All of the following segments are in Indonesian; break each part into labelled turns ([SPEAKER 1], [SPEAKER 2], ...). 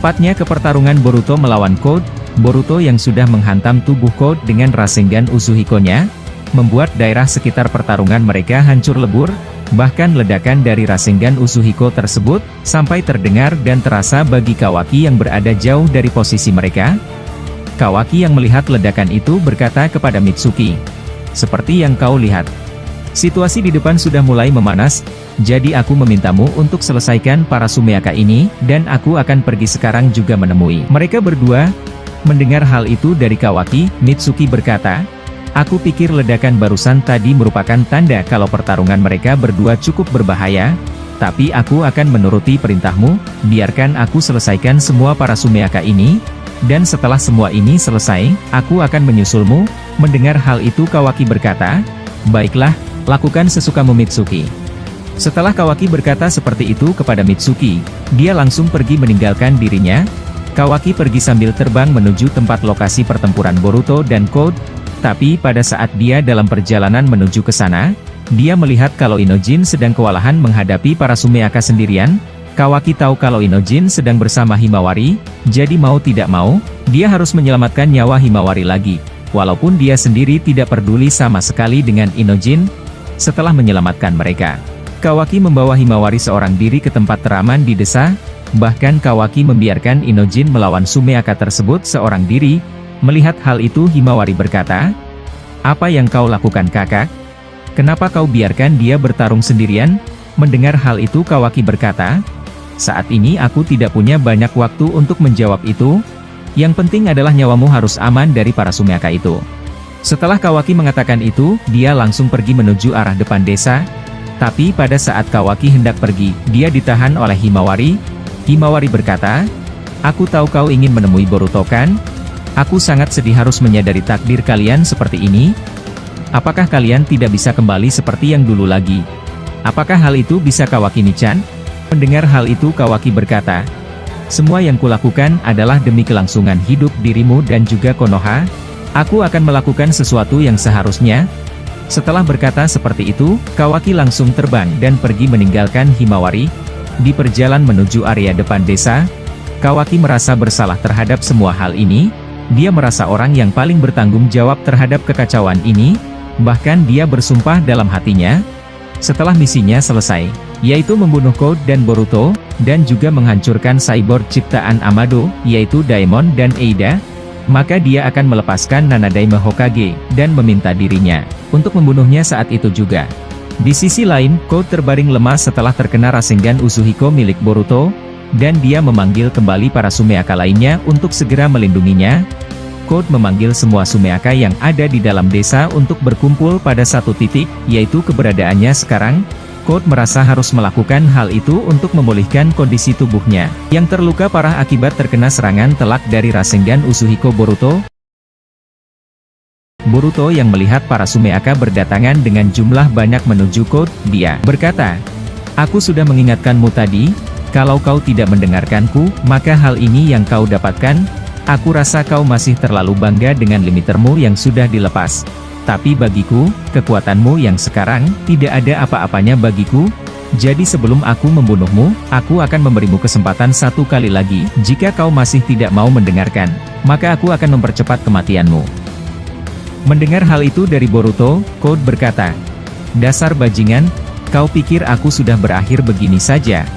[SPEAKER 1] Tepatnya ke pertarungan Boruto melawan Code, Boruto yang sudah menghantam tubuh Code dengan Rasengan Uzuhiko-nya, membuat daerah sekitar pertarungan mereka hancur lebur, bahkan ledakan dari Rasengan Uzuhiko tersebut, sampai terdengar dan terasa bagi Kawaki yang berada jauh dari posisi mereka. Kawaki yang melihat ledakan itu berkata kepada Mitsuki, "Seperti yang kau lihat, situasi di depan sudah mulai memanas, jadi aku memintamu untuk selesaikan para Sumeaka ini, dan aku akan pergi sekarang juga menemui mereka berdua." Mendengar hal itu dari Kawaki, Mitsuki berkata, "Aku pikir ledakan barusan tadi merupakan tanda kalau pertarungan mereka berdua cukup berbahaya, tapi aku akan menuruti perintahmu, biarkan aku selesaikan semua para Sumeaka ini, dan setelah semua ini selesai, aku akan menyusulmu." Mendengar hal itu Kawaki berkata, "Baiklah, lakukan sesukamu Mitsuki." Setelah Kawaki berkata seperti itu kepada Mitsuki, dia langsung pergi meninggalkan dirinya. Kawaki pergi sambil terbang menuju tempat lokasi pertempuran Boruto dan Code, tapi pada saat dia dalam perjalanan menuju ke sana, dia melihat kalau Inojin sedang kewalahan menghadapi para Sumeaka sendirian. Kawaki tahu kalau Inojin sedang bersama Himawari, jadi mau tidak mau, dia harus menyelamatkan nyawa Himawari lagi, walaupun dia sendiri tidak peduli sama sekali dengan Inojin. Setelah menyelamatkan mereka, Kawaki membawa Himawari seorang diri ke tempat teraman di desa, bahkan Kawaki membiarkan Inojin melawan Sumeaka tersebut seorang diri. Melihat hal itu Himawari berkata, "Apa yang kau lakukan kakak? Kenapa kau biarkan dia bertarung sendirian?" Mendengar hal itu Kawaki berkata, "Saat ini aku tidak punya banyak waktu untuk menjawab itu. Yang penting adalah nyawamu harus aman dari para Sumeaka itu." Setelah Kawaki mengatakan itu, dia langsung pergi menuju arah depan desa. Tapi pada saat Kawaki hendak pergi, dia ditahan oleh Himawari. Himawari berkata, "Aku tahu kau ingin menemui Boruto kan? Aku sangat sedih harus menyadari takdir kalian seperti ini. Apakah kalian tidak bisa kembali seperti yang dulu lagi? Apakah hal itu bisa Kawaki-nichan?" Mendengar hal itu Kawaki berkata, "Semua yang kulakukan adalah demi kelangsungan hidup dirimu dan juga Konoha. Aku akan melakukan sesuatu yang seharusnya." Setelah berkata seperti itu, Kawaki langsung terbang dan pergi meninggalkan Himawari. Di perjalanan menuju area depan desa, Kawaki merasa bersalah terhadap semua hal ini. Dia merasa orang yang paling bertanggung jawab terhadap kekacauan ini. Bahkan dia bersumpah dalam hatinya, setelah misinya selesai, yaitu membunuh Code dan Boruto, dan juga menghancurkan cyborg ciptaan Amado, yaitu Daemon dan Eida, maka dia akan melepaskan Nanadaime Hokage, dan meminta dirinya untuk membunuhnya saat itu juga. Di sisi lain, Code terbaring lemas setelah terkena Rasengan Uzuhiko milik Boruto, dan dia memanggil kembali para Sumeaka lainnya untuk segera melindunginya. Code memanggil semua Sumeaka yang ada di dalam desa untuk berkumpul pada satu titik, yaitu keberadaannya sekarang. Code merasa harus melakukan hal itu untuk memulihkan kondisi tubuhnya, yang terluka parah akibat terkena serangan telak dari Rasengan Uzuhiko Boruto. Boruto yang melihat para Sumeaka berdatangan dengan jumlah banyak menuju Code, dia berkata, "Aku sudah mengingatkanmu tadi, kalau kau tidak mendengarkanku, maka hal ini yang kau dapatkan. Aku rasa kau masih terlalu bangga dengan limitermu yang sudah dilepas. Tapi bagiku, kekuatanmu yang sekarang, tidak ada apa-apanya bagiku. Jadi sebelum aku membunuhmu, aku akan memberimu kesempatan satu kali lagi. Jika kau masih tidak mau mendengarkan, maka aku akan mempercepat kematianmu." Mendengar hal itu dari Boruto, Code berkata, "Dasar bajingan, kau pikir aku sudah berakhir begini saja?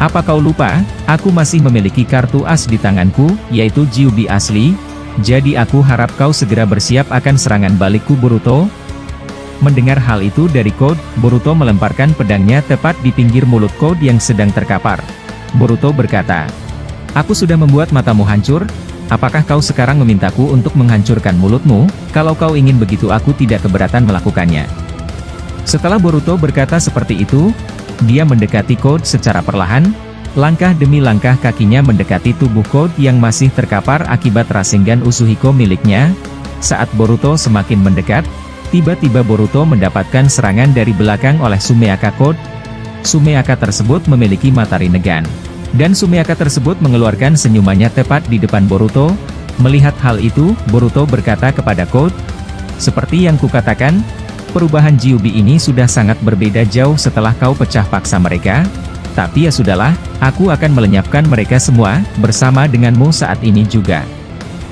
[SPEAKER 1] Apa kau lupa, aku masih memiliki kartu as di tanganku, yaitu Gyubi asli. Jadi aku harap kau segera bersiap akan serangan balikku Boruto." Mendengar hal itu dari Code, Boruto melemparkan pedangnya tepat di pinggir mulut Code yang sedang terkapar. Boruto berkata, "Aku sudah membuat matamu hancur. Apakah kau sekarang memintaku untuk menghancurkan mulutmu? Kalau kau ingin begitu aku tidak keberatan melakukannya." Setelah Boruto berkata seperti itu, dia mendekati Code secara perlahan. Langkah demi langkah kakinya mendekati tubuh Code yang masih terkapar akibat Rasengan Uzuhiko miliknya. Saat Boruto semakin mendekat, tiba-tiba Boruto mendapatkan serangan dari belakang oleh Sumeaka Code. Sumeaka tersebut memiliki mata Rinnegan, dan Sumeaka tersebut mengeluarkan senyumannya tepat di depan Boruto. Melihat hal itu, Boruto berkata kepada Code, "Seperti yang kukatakan, perubahan Gyubi ini sudah sangat berbeda jauh setelah kau pecah paksa mereka. Tapi ya sudahlah, aku akan melenyapkan mereka semua, bersama denganmu saat ini juga.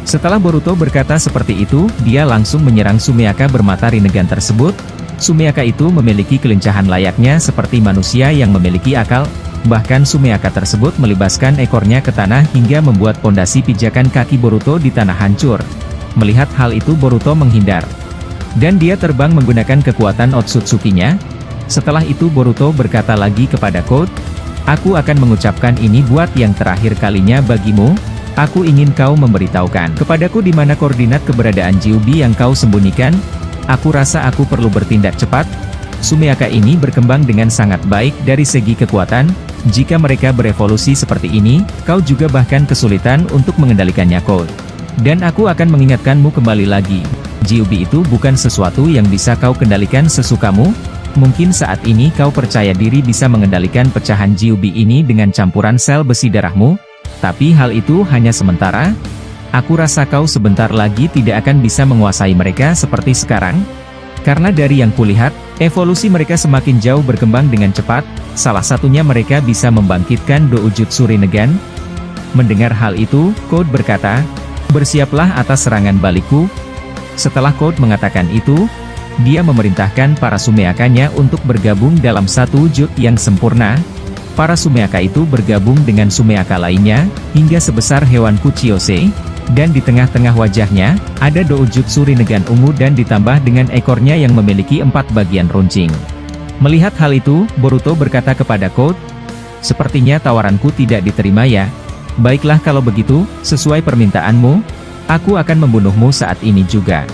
[SPEAKER 1] Setelah Boruto berkata seperti itu, dia langsung menyerang Sumeaka bermata Rinnegan tersebut. Sumeaka itu memiliki kelincahan layaknya seperti manusia yang memiliki akal, bahkan Sumeaka tersebut melibaskan ekornya ke tanah hingga membuat pondasi pijakan kaki Boruto di tanah hancur. Melihat hal itu Boruto menghindar. Dan dia terbang menggunakan kekuatan Otsutsuki-nya. Setelah itu Boruto berkata lagi kepada Code, "Aku akan mengucapkan ini buat yang terakhir kalinya bagimu. Aku ingin kau memberitahukan kepadaku di mana koordinat keberadaan Kyuubi yang kau sembunyikan. Aku rasa aku perlu bertindak cepat. Sumeaka ini berkembang dengan sangat baik dari segi kekuatan. Jika mereka berevolusi seperti ini, kau juga bahkan kesulitan untuk mengendalikannya, Code. Dan aku akan mengingatkanmu kembali lagi. Kyuubi itu bukan sesuatu yang bisa kau kendalikan sesukamu. Mungkin saat ini kau percaya diri bisa mengendalikan pecahan Kyuubi ini dengan campuran sel besi darahmu. Tapi hal itu hanya sementara. Aku rasa kau sebentar lagi tidak akan bisa menguasai mereka seperti sekarang. Karena dari yang kulihat, evolusi mereka semakin jauh berkembang dengan cepat. Salah satunya mereka bisa membangkitkan Doujutsu Rinnegan." Mendengar hal itu, Code berkata, "Bersiaplah atas serangan balikku." Setelah Code mengatakan itu, dia memerintahkan para Sumeakanya untuk bergabung dalam satu wujud yang sempurna. Para Sumeaka itu bergabung dengan Sumeaka lainnya, hingga sebesar hewan Kuchiyose, dan di tengah-tengah wajahnya, ada Doujutsu Rinnegan ungu dan ditambah dengan ekornya yang memiliki 4 bagian runcing. Melihat hal itu, Boruto berkata kepada Code, "Sepertinya tawaranku tidak diterima ya. Baiklah kalau begitu, sesuai permintaanmu, aku akan membunuhmu saat ini juga."